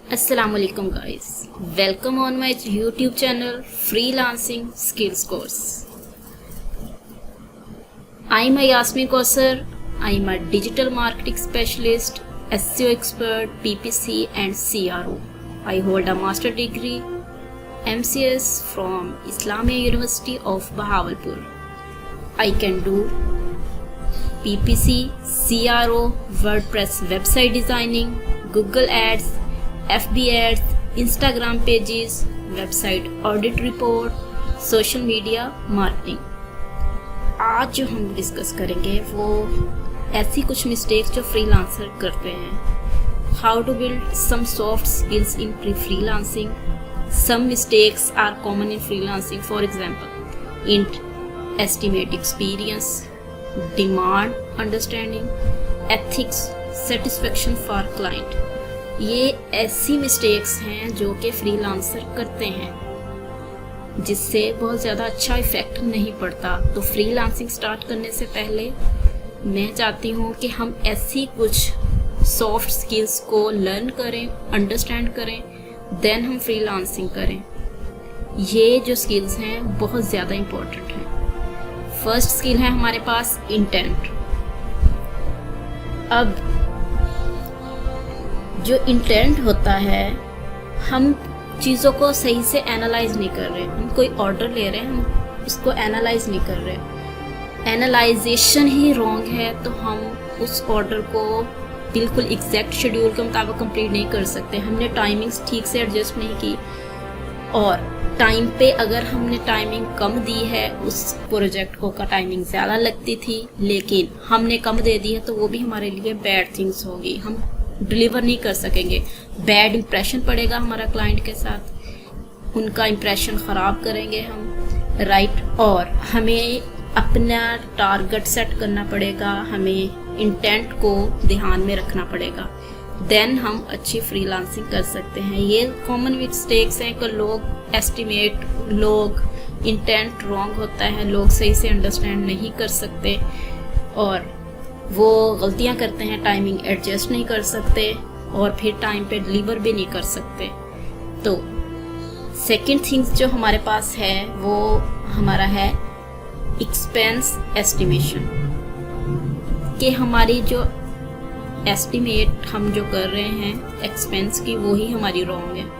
Assalamualaikum guys, welcome on my YouTube channel Freelancing Skills Course. I'm Yasmin Kausar. I'm a digital marketing specialist, SEO expert, PPC and CRO. I hold a master degree MCS from Islamia University of Bahawalpur. I can do PPC, CRO, WordPress website designing, Google Ads, FB ads, Instagram pages, website audit report, social media marketing. आज जो हम discuss करेंगे वो ऐसी कुछ mistakes जो freelancer करते हैं। How to build some soft skills in freelancing. Some mistakes are common in freelancing, for example in estimate experience, demand understanding, ethics, satisfaction for client. ये ऐसी मिस्टेक्स हैं जो कि फ्रीलांसर करते हैं जिससे बहुत ज़्यादा अच्छा इफ़ेक्ट नहीं पड़ता। तो फ्रीलांसिंग स्टार्ट करने से पहले मैं चाहती हूँ कि हम ऐसी कुछ सॉफ्ट स्किल्स को लर्न करें, अंडरस्टैंड करें, देन हम फ्रीलांसिंग करें। ये जो स्किल्स हैं बहुत ज़्यादा इम्पोर्टेंट हैं। फर्स्ट स्किल है हमारे पास इंटेंट। अब जो इंटेंट होता है, हम चीज़ों को सही से एनालाइज नहीं कर रहे। हम कोई ऑर्डर ले रहे हैं, हम उसको एनालाइज नहीं कर रहे। एनालाइजेशन ही रॉन्ग है तो हम उस ऑर्डर को बिल्कुल एग्जैक्ट शेड्यूल के मुताबिक कंप्लीट नहीं कर सकते। हमने टाइमिंग्स ठीक से एडजस्ट नहीं की और टाइम पे अगर हमने टाइमिंग कम दी है, उस प्रोजेक्ट को का टाइमिंग ज़्यादा लगती थी लेकिन हमने कम दे दी है, तो वो भी हमारे लिए बैड थिंग्स होगी। हम डिलीवर नहीं कर सकेंगे, बैड इंप्रेशन पड़ेगा हमारा क्लाइंट के साथ, उनका इंप्रेशन ख़राब करेंगे हम, राइट। और हमें अपना टारगेट सेट करना पड़ेगा, हमें इंटेंट को ध्यान में रखना पड़ेगा, देन हम अच्छी फ्रीलांसिंग कर सकते हैं। ये कॉमन मिस्टेक्स हैं कि लोग एस्टिमेट, लोग इंटेंट रॉन्ग होता है, लोग सही से अंडरस्टैंड नहीं कर सकते और वो गलतियां करते हैं, टाइमिंग एडजस्ट नहीं कर सकते और फिर टाइम पे डिलीवर भी नहीं कर सकते। तो सेकंड थिंग्स जो हमारे पास है वो हमारा है एक्सपेंस एस्टिमेशन, कि हमारी जो एस्टिमेट हम जो कर रहे हैं एक्सपेंस की, वो ही हमारी रॉन्ग है।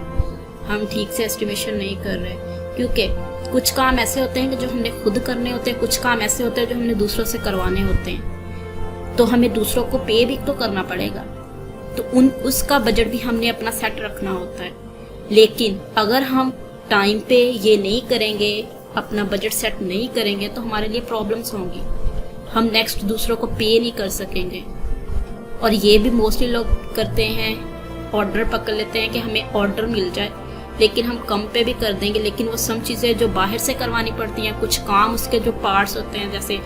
हम ठीक से एस्टिमेशन नहीं कर रहे क्योंकि कुछ काम ऐसे होते हैं कि जो हमने खुद करने होते हैं, कुछ काम ऐसे होते हैं जो हमने दूसरों से करवाने होते हैं। तो हमें दूसरों को पे भी तो करना पड़ेगा, तो उसका बजट भी हमने अपना सेट रखना होता है। लेकिन अगर हम टाइम पे ये नहीं करेंगे, अपना बजट सेट नहीं करेंगे, तो हमारे लिए प्रॉब्लम्स होंगी। हम नेक्स्ट दूसरों को पे नहीं कर सकेंगे। और ये भी मोस्टली लोग करते हैं, ऑर्डर पकड़ लेते हैं कि हमें ऑर्डर मिल जाए लेकिन हम कम पे भी कर देंगे, लेकिन वो सम चीज़ें जो बाहर से करवानी पड़ती हैं, कुछ काम उसके जो पार्ट्स होते हैं, जैसे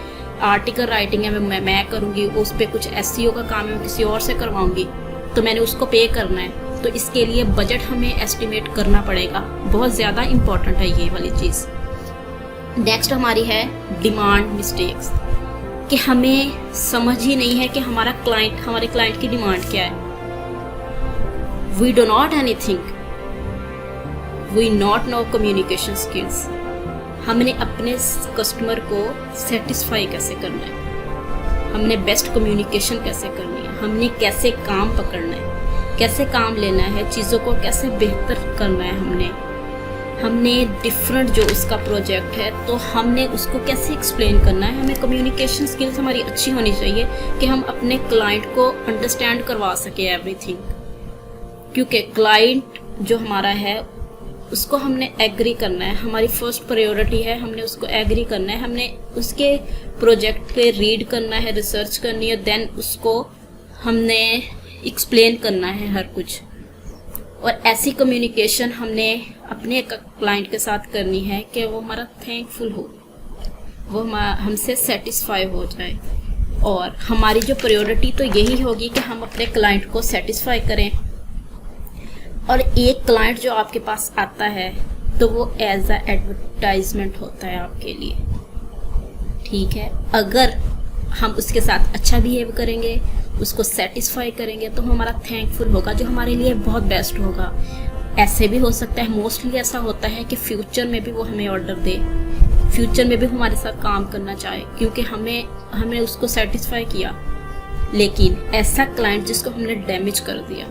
आर्टिकल राइटिंग है मैं करूँगी, उस पर कुछ SEO का काम है मैं किसी और से करवाऊँगी, तो मैंने उसको पे करना है। तो इसके लिए बजट हमें एस्टिमेट करना पड़ेगा, बहुत ज़्यादा इम्पॉर्टेंट है ये वाली चीज़। नेक्स्ट हमारी है डिमांड मिस्टेक्स, कि हमें समझ ही नहीं है कि हमारे क्लाइंट की डिमांड क्या है। We do not anything, we not know communication skills. हमने अपने कस्टमर को सेटिस्फाई कैसे करना है, हमने बेस्ट कम्युनिकेशन कैसे करनी है, हमने कैसे काम पकड़ना है, कैसे काम लेना है, चीज़ों को कैसे बेहतर करना है, हमने डिफरेंट जो उसका प्रोजेक्ट है तो हमने उसको कैसे एक्सप्लेन करना है। हमें कम्युनिकेशन स्किल्स हमारी अच्छी होनी चाहिए कि हम अपने क्लाइंट को अंडरस्टैंड करवा सके एवरीथिंग, क्योंकि क्लाइंट जो हमारा है उसको हमने एग्री करना है। हमारी फर्स्ट प्रायोरिटी है, हमने उसको एग्री करना है, हमने उसके प्रोजेक्ट पे रीड करना है, रिसर्च करनी है, देन उसको हमने एक्सप्लेन करना है हर कुछ। और ऐसी कम्युनिकेशन हमने अपने क्लाइंट के साथ करनी है कि वो हमारा थैंकफुल हो, वो हमसे सेटिस्फाई हो जाए। और हमारी जो प्रायोरिटी तो यही होगी कि हम अपने क्लाइंट को सेटिस्फाई करें। और एक क्लाइंट जो आपके पास आता है तो वो एज अ एडवर्टाइजमेंट होता है आपके लिए, ठीक है। अगर हम उसके साथ अच्छा बिहेव करेंगे, उसको सेटिस्फाई करेंगे तो हमारा थैंकफुल होगा, जो हमारे लिए बहुत बेस्ट होगा। ऐसे भी हो सकता है, मोस्टली ऐसा होता है कि फ्यूचर में भी वो हमें ऑर्डर दे, फ्यूचर में भी हमारे साथ काम करना चाहे, क्योंकि हमने उसको सेटिस्फाई किया। लेकिन ऐसा क्लाइंट जिसको हमने डैमेज कर दिया,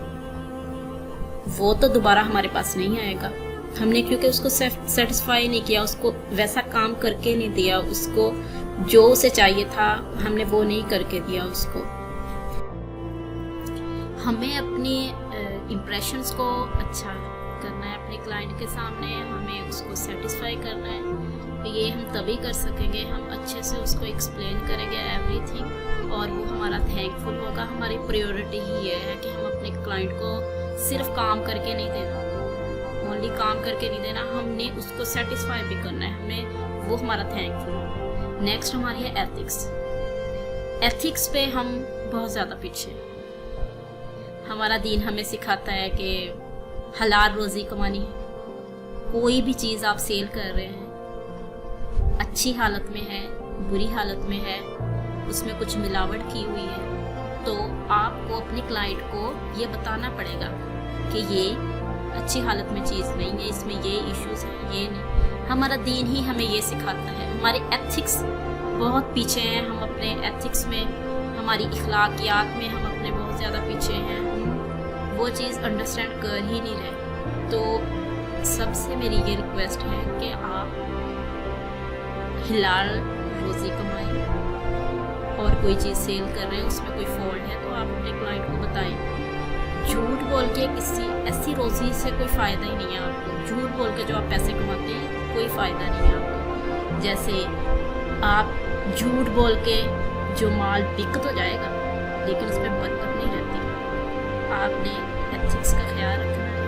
वो तो दोबारा हमारे पास नहीं आएगा। हमने क्योंकि उसको सेटिस्फाई नहीं किया, उसको वैसा काम करके नहीं दिया, उसको जो उसे चाहिए था हमने वो नहीं करके दिया उसको। हमें अपनी इम्प्रेशंस को अच्छा करना है अपने क्लाइंट के सामने, हमें उसको सेटिस्फाई करना है। तो ये हम तभी कर सकेंगे, हम अच्छे से उसको एक्सप्लेन करेंगे एवरीथिंग, और वो हमारा थैंकफुल होगा। हमारी प्रायोरिटी ही ये है कि हम अपने क्लाइंट को सिर्फ काम करके नहीं देना, ओनली काम करके नहीं देना, हमने उसको सेटिस्फाई भी करना है, हमें वो हमारा थैंकफुल होगा। नेक्स्ट हमारी है एथिक्स। एथिक्स पे हम बहुत ज़्यादा पीछे। हमारा दीन हमें सिखाता है कि हलाल रोज़ी कमानी है। कोई भी चीज़ आप सेल कर रहे हैं, अच्छी हालत में है, बुरी हालत में है, उसमें कुछ मिलावट की हुई है, तो आपको अपने क्लाइंट को ये बताना पड़ेगा कि ये अच्छी हालत में चीज़ नहीं है, इसमें ये इश्यूज हैं, ये नहीं। हमारा दीन ही हमें ये सिखाता है। हमारे एथिक्स बहुत पीछे हैं, हम अपने एथिक्स में, हमारी इखलाकियात में हम अपने बहुत ज़्यादा पीछे हैं, वो चीज़ अंडरस्टैंड कर ही नहीं रहे। तो सबसे मेरी ये रिक्वेस्ट है कि आप हलाल रोज़ी कमाएं, और कोई चीज़ सेल कर रहे हैं उसमें कोई फॉल्ट है तो आप अपने क्लाइंट को बताएं। झूठ बोल के किसी ऐसी रोज़ी से कोई फ़ायदा ही नहीं है आपको। झूठ बोल के जो आप पैसे कमाते हैं कोई फ़ायदा नहीं है आपको। जैसे आप झूठ बोल के जो माल बिक तो जाएगा लेकिन उसमें बरकत नहीं रहती। आपने एथिक्स का ख्याल रखना है,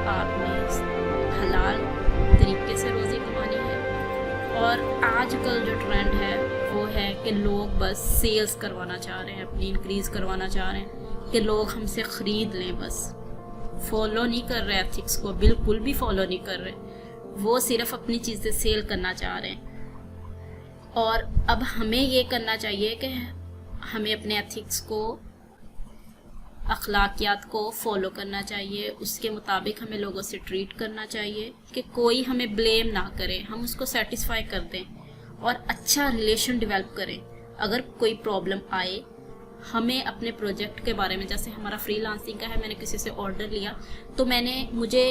आपने हलाल तरीके से रोज़ी कमानी है। और आजकल जो ट्रेंड है वो है कि लोग बस सेल्स करवाना चाह रहे हैं, अपनी इंक्रीज़ करवाना चाह रहे हैं कि लोग हमसे ख़रीद लें, बस फॉलो नहीं कर रहे एथिक्स को, बिल्कुल भी फॉलो नहीं कर रहे, वो सिर्फ अपनी चीज़ें सेल करना चाह रहे हैं। और अब हमें ये करना चाहिए कि हमें अपने एथिक्स को, अखलाकियात को फॉलो करना चाहिए, उसके मुताबिक हमें लोगों से ट्रीट करना चाहिए कि कोई हमें ब्लेम ना करे, हम उसको सेटिस्फाई कर दें और अच्छा रिलेशन डेवलप करें। अगर कोई प्रॉब्लम आए, हमें अपने प्रोजेक्ट के बारे में, जैसे हमारा फ्रीलांसिंग का है, मैंने किसी से ऑर्डर लिया तो मुझे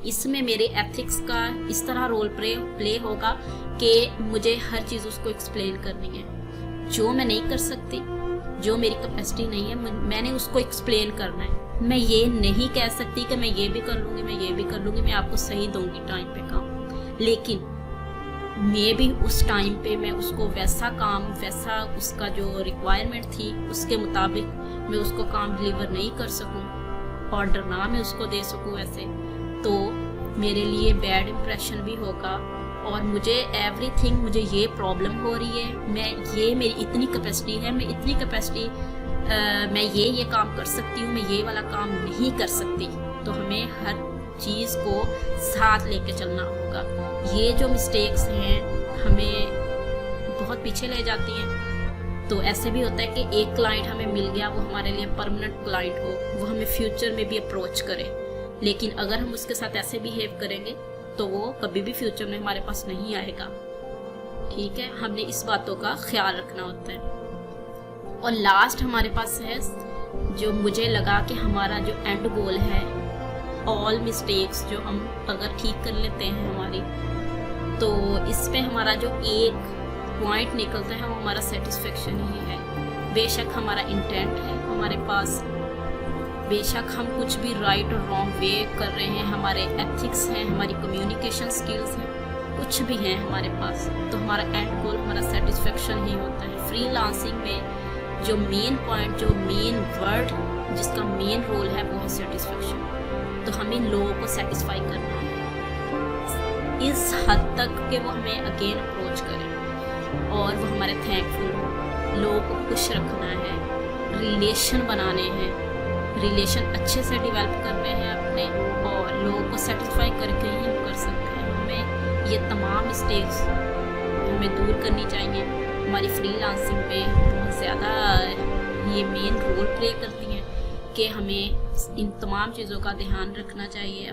इसमें मेरे एथिक्स का इस तरह रोल प्ले होगा कि मुझे हर चीज़ उसको एक्सप्लेन करनी है। जो मैं नहीं कर सकती, जो मेरी कैपेसिटी नहीं है, मैंने उसको एक्सप्लेन करना है। मैं ये नहीं कह सकती कि मैं ये भी कर लूँगी, मैं ये भी कर लूँगी, मैं आपको सही दूँगी टाइम पे काम, लेकिन मैं भी उस टाइम पे मैं उसको वैसा वैसा उसका जो रिक्वायरमेंट थी उसके मुताबिक मैं उसको काम डिलीवर नहीं कर सकूं, ऑर्डर ना मैं उसको दे सकूं ऐसे, तो मेरे लिए बैड इम्प्रेशन भी होगा। और मुझे एवरीथिंग, मुझे ये प्रॉब्लम हो रही है, मेरी इतनी कैपेसिटी है, मैं इतनी कैपेसिटी मैं ये काम कर सकती हूँ, मैं ये वाला काम नहीं कर सकती। तो हमें हर चीज़ को साथ लेके चलना होगा। ये जो मिस्टेक्स हैं हमें बहुत पीछे ले जाती हैं। तो ऐसे भी होता है कि एक क्लाइंट हमें मिल गया, वो हमारे लिए परमानेंट क्लाइंट हो, वो हमें फ्यूचर में भी अप्रोच करे, लेकिन अगर हम उसके साथ ऐसे बिहेव करेंगे तो वो कभी भी फ्यूचर में हमारे पास नहीं आएगा। ठीक है, हमने इस बातों का ख्याल रखना होता है। और लास्ट हमारे पास है जो मुझे लगा कि हमारा जो एंड गोल है, ऑल मिस्टेक्स जो हम अगर ठीक कर लेते हैं हमारी, तो इस पे हमारा जो एक पॉइंट निकलता है वो हमारा सेटिस्फेक्शन ही है। बेशक हमारा इंटेंट है हमारे पास, बेशक हम कुछ भी राइट और रॉन्ग वे कर रहे हैं, हमारे एथिक्स हैं, हमारी कम्युनिकेशन स्किल्स हैं, कुछ भी हैं हमारे पास, तो हमारा एंड गोल हमारा सेटिस्फेक्शन ही होता है। फ्रीलांसिंग में जो मेन पॉइंट, जो मेन वर्ड, जिसका मेन रोल है वो है सेटिस्फेक्शन। तो हमें लोगों को सेटिस्फाई करना है इस हद तक कि वो हमें अगेन अप्रोच करें और वो हमारे थैंकफुल हो। लोगों को खुश रखना है, रिलेशन बनाने हैं, रिलेशन अच्छे से डेवलप करने हैं अपने, और लोगों को सेटिस्फाई करके ही हम कर सकते हैं। हमें ये तमाम मिस्टेक्स हमें दूर करनी चाहिए। हमारी फ्रीलांसिंग पे बहुत ज़्यादा ये मेन रोल प्ले करती हैं कि हमें इन तमाम चीज़ों का ध्यान रखना चाहिए।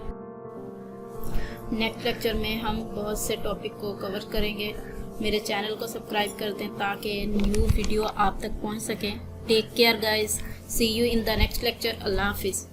नेक्स्ट लेक्चर में हम बहुत से टॉपिक को कवर करेंगे। मेरे चैनल को सब्सक्राइब कर दें ताकि न्यू वीडियो आप तक पहुंच सकें। Take care guys, see you in the next lecture. अल्लाह हाफिज़।